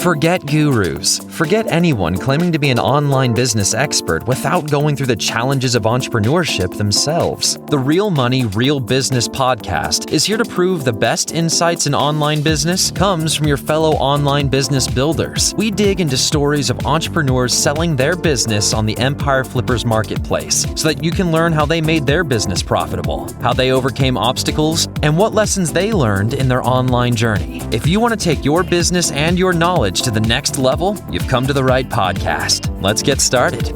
Forget gurus. Forget anyone claiming to be an online business expert without going through the challenges of entrepreneurship themselves. The Real Money, Real Business podcast is here to prove the best insights in online business comes from your fellow online business builders. We dig into stories of entrepreneurs selling their business on the Empire Flippers marketplace so that you can learn how they made their business profitable, how they overcame obstacles, and what lessons they learned in their online journey. If you want to take your business and your knowledge to the next level, you've come to the right podcast. Let's get started.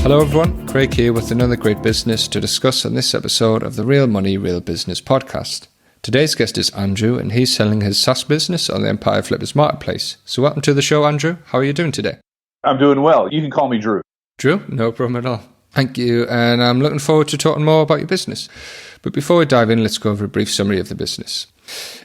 Hello everyone, Craig here with another great business to discuss on this episode of the Real Money, Real Business podcast. Today's guest is Andrew, and he's selling his SaaS business on the Empire Flippers marketplace. So welcome to the show, Andrew. How are you doing today? I'm doing well. You can call me Drew. Drew? No problem at all. Thank you, and I'm looking forward to talking more about your business. But before we dive in, let's go over a brief summary of the business.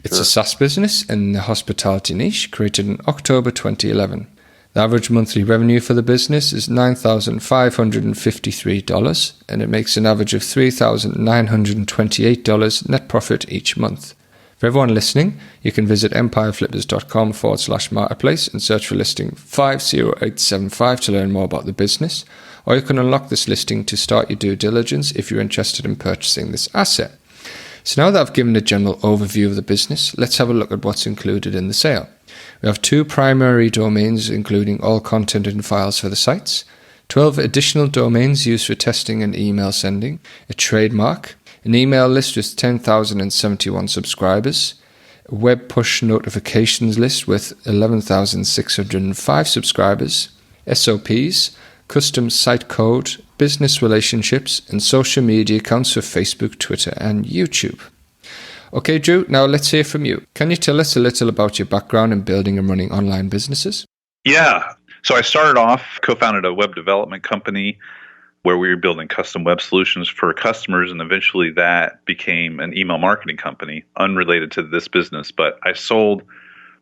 It's a SaaS business in the hospitality niche, created in October 2011. The average monthly revenue for the business is $9,553, and it makes an average of $3,928 net profit each month. For everyone listening, you can visit empireflippers.com/marketplace and search for listing 50875 to learn more about the business, or you can unlock this listing to start your due diligence if you're interested in purchasing this asset. So now that I've given a general overview of the business, let's have a look at what's included in the sale. We have 2 primary domains, including all content and files for the sites, 12 additional domains used for testing and email sending, a trademark, an email list with 10,071 subscribers, a web push notifications list with 11,605 subscribers, SOPs, custom site code, business relationships, and social media accounts for Facebook, Twitter, and YouTube. Okay, Drew, now let's hear from you. Can you tell us a little about your background in building and running online businesses? Yeah. So I started off, co-founded a web development company where we were building custom web solutions for customers, and eventually that became an email marketing company unrelated to this business. But I sold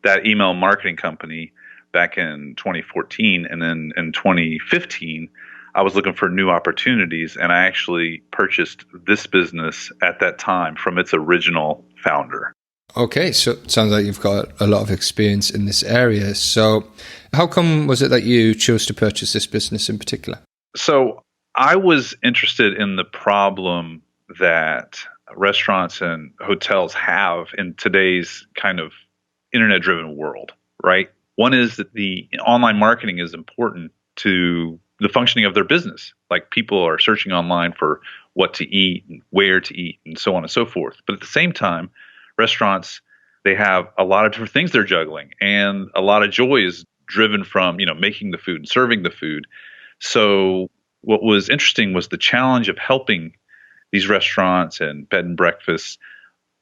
that email marketing company back in 2014, and then in 2015, I was looking for new opportunities, and I actually purchased this business at that time from its original founder. Okay, so it sounds like you've got a lot of experience in this area. So how come was it that you chose to purchase this business in particular? So I was interested in the problem that restaurants and hotels have in today's kind of internet-driven world, right? One is that the online marketing is important to the functioning of their business. Like, people are searching online for what to eat and where to eat and so on and so forth. But at the same time, restaurants, they have a lot of different things they're juggling, and a lot of joy is driven from, making the food and serving the food. So what was interesting was the challenge of helping these restaurants and bed and breakfasts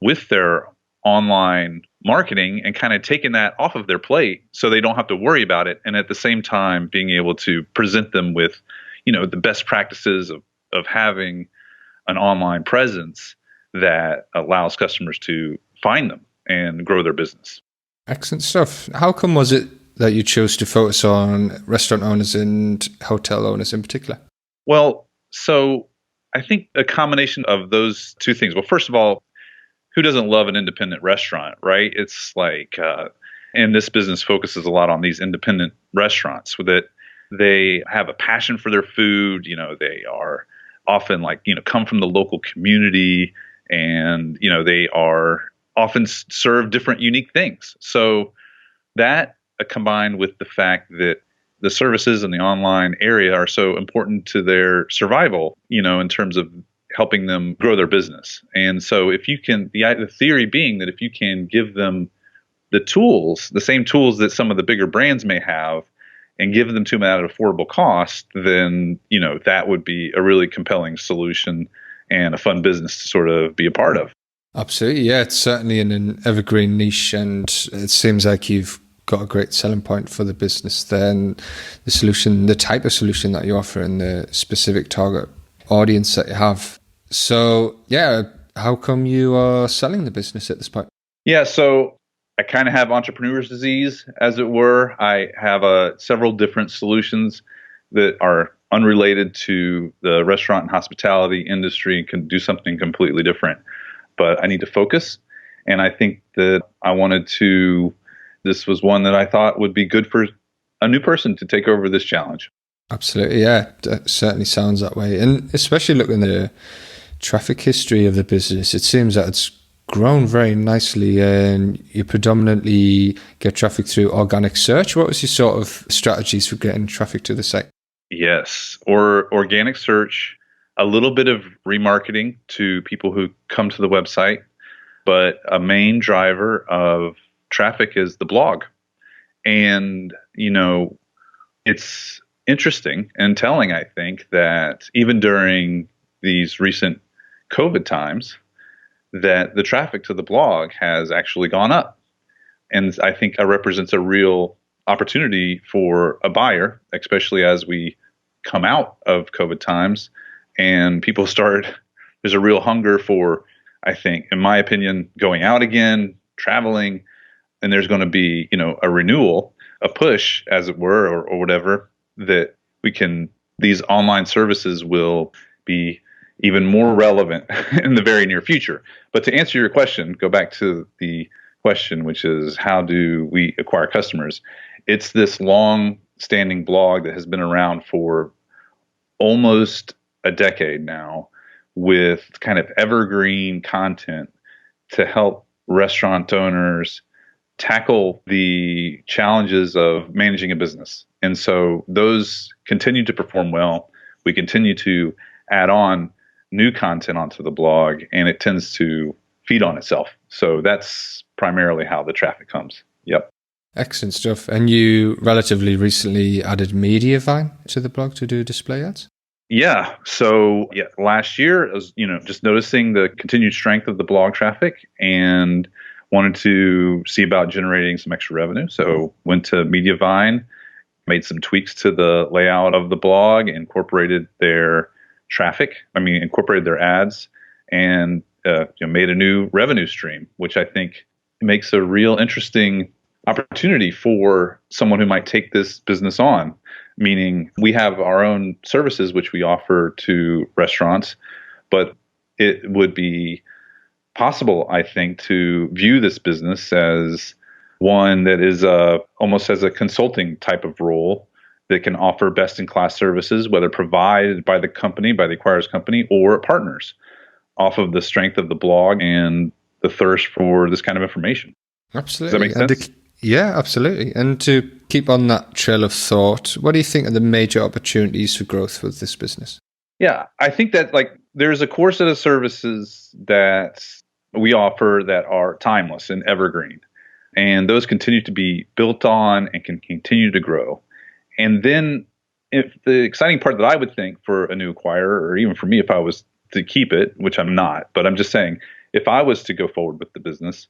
with their online marketing and kind of taking that off of their plate so they don't have to worry about it. And at the same time, being able to present them with, the best practices of having an online presence that allows customers to find them and grow their business. Excellent stuff. How come was it that you chose to focus on restaurant owners and hotel owners in particular? Well, so I think a combination of those two things. Well, first of all, who doesn't love an independent restaurant, right? It's like, and this business focuses a lot on these independent restaurants so that they have a passion for their food. They are often come from the local community, and, they are often serve different unique things. So that combined with the fact that the services in the online area are so important to their survival, in terms of helping them grow their business. And so if you can, the theory being that if you can give them the tools, the same tools that some of the bigger brands may have, and give them to them at an affordable cost, then, that would be a really compelling solution and a fun business to sort of be a part of. Absolutely. Yeah, it's certainly in an evergreen niche, and it seems like you've got a great selling point for the business there, and the solution, the type of solution that you offer, and the specific target audience that you have. So, yeah, how come you are selling the business at this point? Yeah, so I kind of have entrepreneur's disease, as it were. I have several different solutions that are unrelated to the restaurant and hospitality industry and can do something completely different. But I need to focus. And I think that I wanted to this was one that I thought would be good for a new person to take over this challenge. Absolutely, yeah. That certainly sounds that way. And especially looking at the traffic history of the business, it seems that it's grown very nicely and you predominantly get traffic through organic search. What was your sort of strategies for getting traffic to the site? Yes, or organic search, a little bit of remarketing to people who come to the website, but a main driver of traffic is the blog. And, it's interesting and telling, I think, that even during these recent COVID times, that the traffic to the blog has actually gone up. And I think it represents a real opportunity for a buyer, especially as we come out of COVID times and people there's a real hunger for, I think, in my opinion, going out again, traveling, and there's going to be, a renewal, a push, as it were, or whatever, that these online services will be even more relevant in the very near future. But to answer your question, go back to the question, which is how do we acquire customers? It's this long-standing blog that has been around for almost a decade now with kind of evergreen content to help restaurant owners tackle the challenges of managing a business. And so those continue to perform well. We continue to add on new content onto the blog, and it tends to feed on itself. So that's primarily how the traffic comes. Yep. Excellent stuff. And you relatively recently added Mediavine to the blog to do display ads? Yeah. So last year I was, just noticing the continued strength of the blog traffic and wanted to see about generating some extra revenue. So went to Mediavine, made some tweaks to the layout of the blog, incorporated their incorporated their ads, and made a new revenue stream, which I think makes a real interesting opportunity for someone who might take this business on. Meaning we have our own services which we offer to restaurants, but it would be possible, I think, to view this business as one that is almost as a consulting type of role that can offer best-in-class services, whether provided by the company, by the acquirer's company, or partners, off of the strength of the blog and the thirst for this kind of information. Absolutely. Does that make sense? Yeah, absolutely. And to keep on that trail of thought, what do you think are the major opportunities for growth with this business? Yeah, I think that there's a core set of services that we offer that are timeless and evergreen. And those continue to be built on and can continue to grow. And then if the exciting part that I would think for a new acquirer, or even for me if I was to keep it, which I'm not, but I'm just saying, if I was to go forward with the business,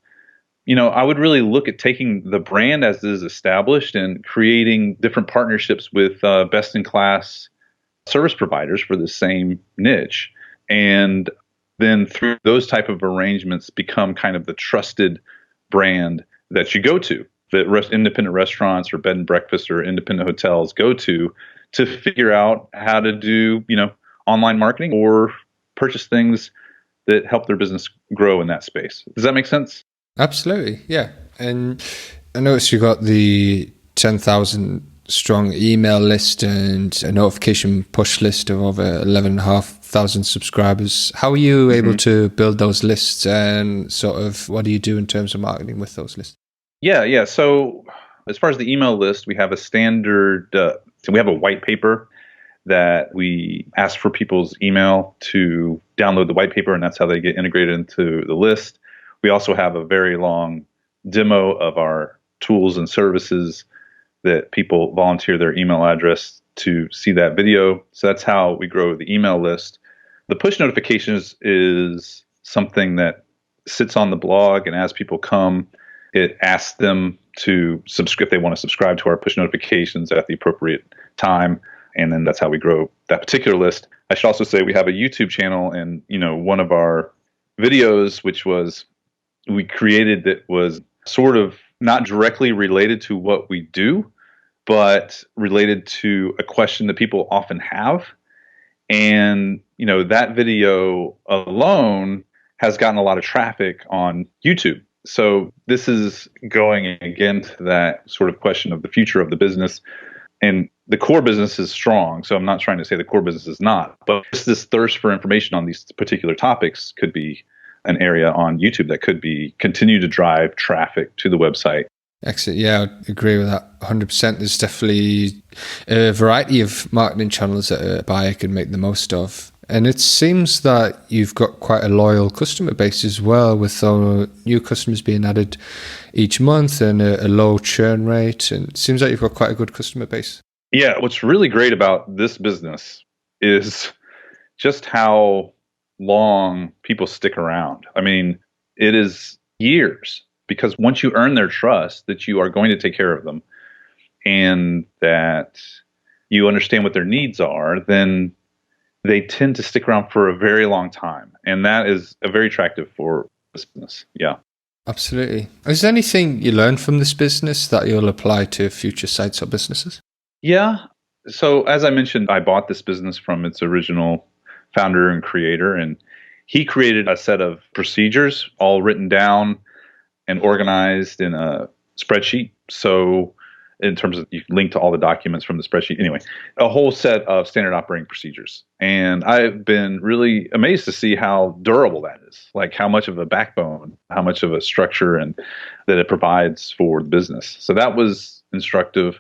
I would really look at taking the brand as it is established and creating different partnerships with best-in-class service providers for the same niche. And then through those type of arrangements become kind of the trusted brand that you go to, that independent restaurants or bed and breakfast or independent hotels go to figure out how to do, online marketing or purchase things that help their business grow in that space. Does that make sense? Absolutely, yeah. And I noticed you got the 10,000 strong email list and a notification push list of over 11,500 subscribers. How are you able to build those lists, and sort of what do you do in terms of marketing with those lists? Yeah. So as far as the email list, we have a standard, so we have a white paper that we ask for people's email to download the white paper, and that's how they get integrated into the list. We also have a very long demo of our tools and services that people volunteer their email address to see that video. So that's how we grow the email list. The push notifications is something that sits on the blog, and as people come, it asks them to subscribe if they want to subscribe to our push notifications at the appropriate time. And then that's how we grow that particular list. I should also say we have a YouTube channel, and one of our videos, which we created, that was sort of not directly related to what we do, but related to a question that people often have. And, that video alone has gotten a lot of traffic on YouTube. So this is going again to that sort of question of the future of the business. And the core business is strong. So I'm not trying to say the core business is not, but just this thirst for information on these particular topics could be an area on YouTube that could be continue to drive traffic to the website. Excellent. Yeah, I agree with that 100%. There's definitely a variety of marketing channels that a buyer can make the most of. And it seems that you've got quite a loyal customer base as well, with new customers being added each month and a low churn rate. And it seems like you've got quite a good customer base. Yeah, what's really great about this business is just how long people stick around. I mean, it is years, because once you earn their trust that you are going to take care of them and that you understand what their needs are, then they tend to stick around for a very long time. And that is very attractive for business. Yeah. Absolutely. Is there anything you learned from this business that you'll apply to future sites or businesses? Yeah. So as I mentioned, I bought this business from its original founder and creator, and he created a set of procedures all written down and organized in a spreadsheet. So in terms of, you can link to all the documents from the spreadsheet. Anyway, a whole set of standard operating procedures. And I've been really amazed to see how durable that is, like how much of a backbone, how much of a structure and that it provides for the business. So that was instructive.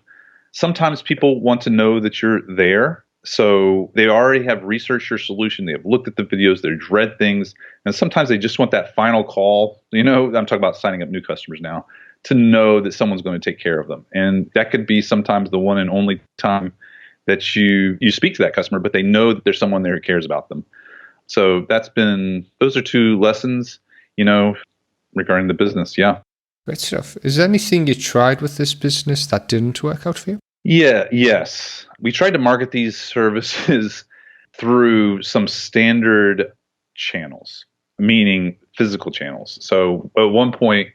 Sometimes people want to know that you're there. So they already have researched your solution. They have looked at the videos. They've read things. And sometimes they just want that final call. I'm talking about signing up new customers now, to know that someone's going to take care of them. And that could be sometimes the one and only time that you speak to that customer, but they know that there's someone there who cares about them. So those are two lessons, regarding the business. Yeah. Great stuff. Is there anything you tried with this business that didn't work out for you? Yes. We tried to market these services through some standard channels, meaning physical channels. So at one point,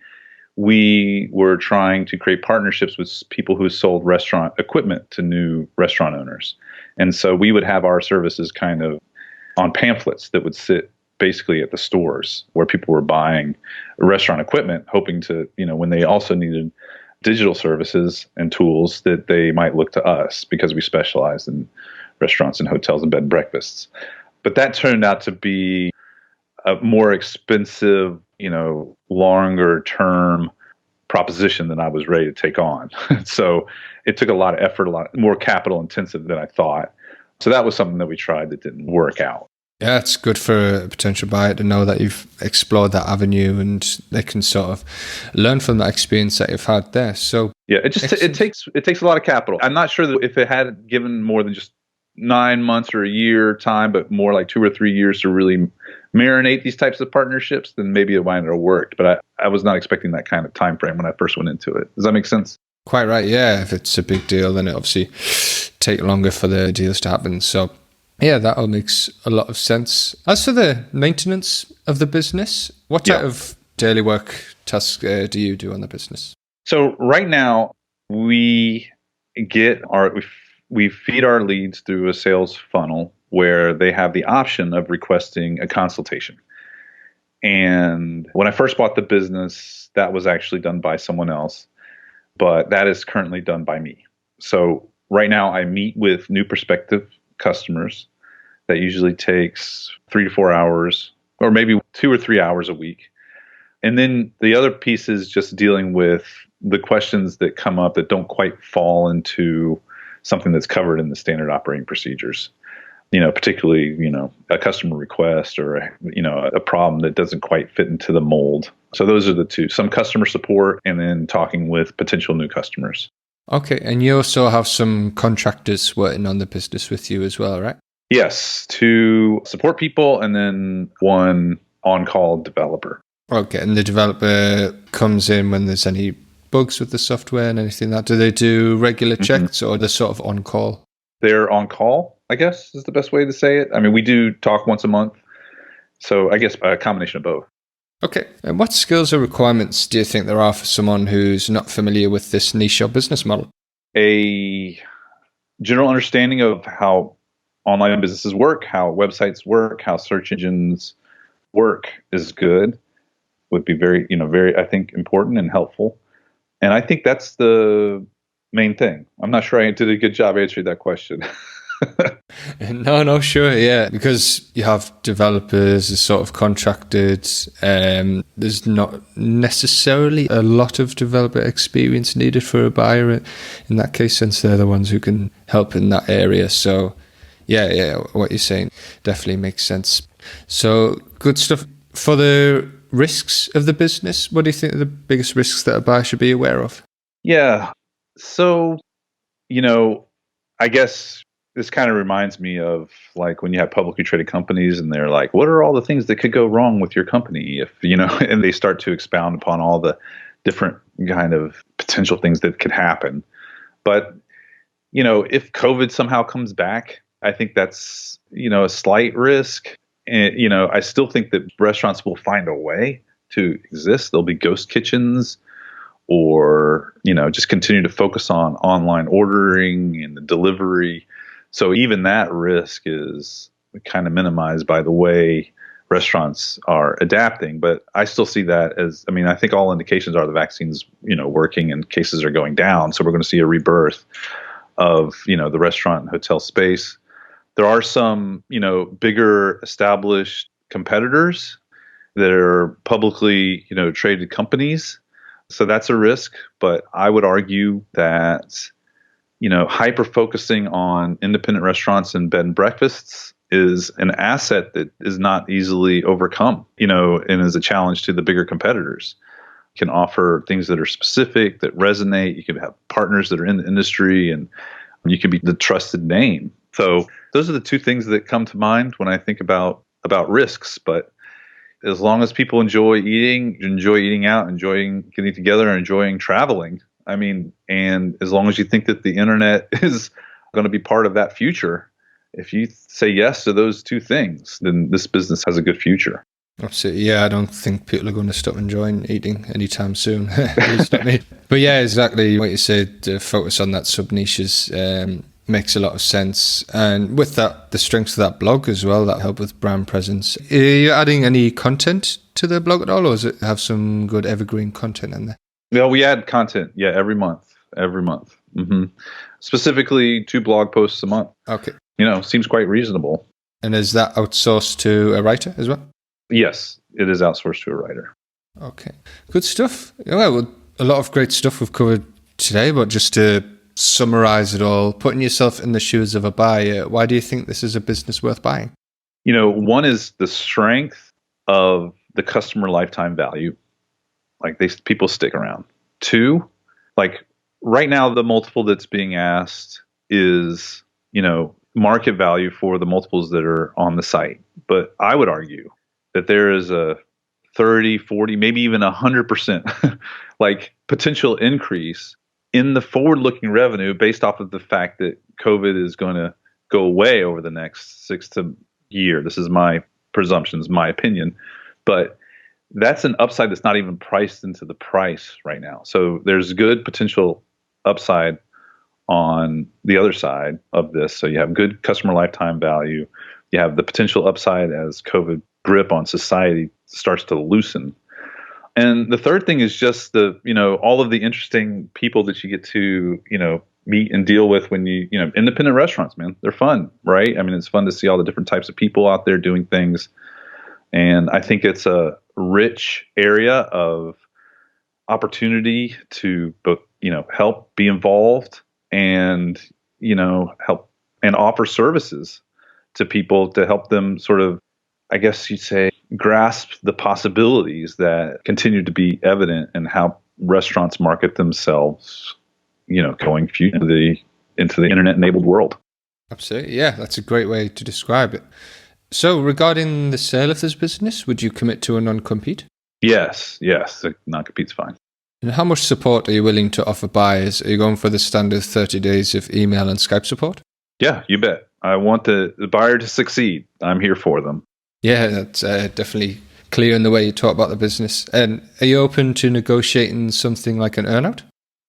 we were trying to create partnerships with people who sold restaurant equipment to new restaurant owners. And so we would have our services kind of on pamphlets that would sit basically at the stores where people were buying restaurant equipment, hoping to, when they also needed digital services and tools, that they might look to us because we specialize in restaurants and hotels and bed and breakfasts. But that turned out to be a more expensive, longer term proposition than I was ready to take on. So it took a lot of effort, a lot more capital intensive than I thought. So that was something that we tried that didn't work out. Yeah, it's good for a potential buyer to know that you've explored that avenue and they can sort of learn from that experience that you've had there. So yeah, it takes a lot of capital. I'm not sure that if it had given more than just 9 months or a year time, but more like 2 or 3 years to really marinate these types of partnerships, then maybe it might have worked. But I was not expecting that kind of time frame when I first went into it. Does that make sense? Quite right. Yeah, if it's a big deal, then it obviously take longer for the deals to happen. So yeah, that all makes a lot of sense. As for the maintenance of the business, what type of daily work tasks do you do on the business? So right now, we feed our leads through a sales funnel where they have the option of requesting a consultation. And when I first bought the business, that was actually done by someone else, but that is currently done by me. So right now, I meet with new prospective customers. That usually takes 3 to 4 hours, or maybe 2 or 3 hours a week. And then the other piece is just dealing with the questions that come up that don't quite fall into something that's covered in the standard operating procedures. Particularly, a customer request or a problem that doesn't quite fit into the mold. So those are the two: some customer support and then talking with potential new customers. Okay, and you also have some contractors working on the business with you as well, right? Yes, 2 support people and then 1 on-call developer. Okay, and the developer comes in when there's any bugs with the software and anything like that. Do they do regular checks or they're sort of on-call? They're on-call, I guess is the best way to say it. I mean, we do talk once a month. So I guess a combination of both. Okay, and what skills or requirements do you think there are for someone who's not familiar with this niche or business model? A general understanding of how online businesses work, how websites work, how search engines work is good. would be very, very, I think, important and helpful. And I think that's the main thing. I'm not sure I did a good job answering that question. No, sure, yeah, because you have developers as sort of contracted. There's not necessarily a lot of developer experience needed for a buyer in that case, since they're the ones who can help in that area. So, yeah, what you're saying definitely makes sense. So, good stuff. For the risks of the business, what do you think are the biggest risks that a buyer should be aware of? Yeah. So, I guess this kind of reminds me of like when you have publicly traded companies and they're like, what are all the things that could go wrong with your company if, and they start to expound upon all the different kind of potential things that could happen. But, if COVID somehow comes back, I think that's, a slight risk. And, I still think that restaurants will find a way to exist. There'll be ghost kitchens, or, just continue to focus on online ordering and the delivery. So even that risk is kind of minimized by the way restaurants are adapting. But I still see that as, I think all indications are the vaccine's, working and cases are going down. So we're going to see a rebirth of, the restaurant and hotel space. There are some, bigger established competitors that are publicly, traded companies. So that's a risk. But I would argue that, hyper focusing on independent restaurants and bed and breakfasts is an asset that is not easily overcome, and is a challenge to the bigger competitors. You can offer things that are specific, that resonate. You can have partners that are in the industry, and you can be the trusted name. So those are the two things that come to mind when I think about risks. But as long as people enjoy eating out, enjoying getting together, and enjoying traveling, and as long as you think that the internet is going to be part of that future, if you say yes to those two things, then this business has a good future. Absolutely. Yeah, I don't think people are going to stop enjoying eating anytime soon. At least not me. But yeah, exactly what you said, focus on that sub-niches makes a lot of sense. And with that, the strengths of that blog as well, that help with brand presence. Are you adding any content to the blog at all, or does it have some good evergreen content in there? Yeah, we add content. Yeah, every month. Mm-hmm. Specifically 2 blog posts a month. Okay. Seems quite reasonable. And is that outsourced to a writer as well? Yes, it is outsourced to a writer. Okay. Good stuff. Well, a lot of great stuff we've covered today, but just to summarize it all, putting yourself in the shoes of a buyer, why do you think this is a business worth buying? One is the strength of the customer lifetime value. Like people stick around. 2, like right now, the multiple that's being asked is, market value for the multiples that are on the site. But I would argue that there is a 30, 40, maybe even 100% like potential increase in the forward-looking revenue based off of the fact that COVID is going to go away over the next 6 to year. This is my presumptions, my opinion, but that's an upside that's not even priced into the price right now. So there's good potential upside on the other side of this. So you have good customer lifetime value. You have the potential upside as COVID grip on society starts to loosen. And the third thing is just all of the interesting people that you get to, meet and deal with when independent restaurants, man, they're fun, right? It's fun to see all the different types of people out there doing things. And I think it's a rich area of opportunity to both, help be involved and, help and offer services to people to help them sort of, I guess you'd say, grasp the possibilities that continue to be evident in how restaurants market themselves, going into the internet-enabled world. Absolutely. Yeah, that's a great way to describe it. So regarding the sale of this business, would you commit to a non-compete? Yes. A non-compete's fine. And how much support are you willing to offer buyers? Are you going for the standard 30 days of email and Skype support? Yeah, you bet. I want the buyer to succeed. I'm here for them. Yeah, that's definitely clear in the way you talk about the business. And are you open to negotiating something like an earnout?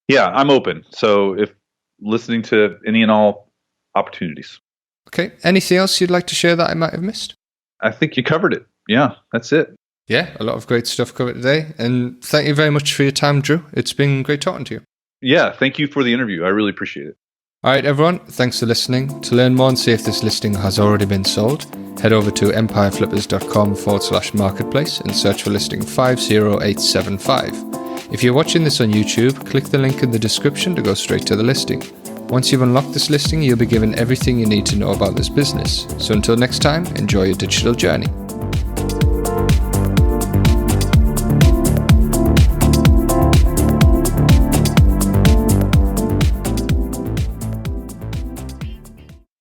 Yeah, I'm open. So if listening to any and all opportunities. Okay. Anything else you'd like to share that I might have missed? I think you covered it. Yeah, that's it. Yeah, a lot of great stuff covered today. And thank you very much for your time, Drew. It's been great talking to you. Yeah, thank you for the interview. I really appreciate it. All right, everyone, thanks for listening. To learn more and see if this listing has already been sold, head over to empireflippers.com/marketplace and search for listing 50875. If you're watching this on YouTube, click the link in the description to go straight to the listing. Once you've unlocked this listing, you'll be given everything you need to know about this business. So until next time, enjoy your digital journey.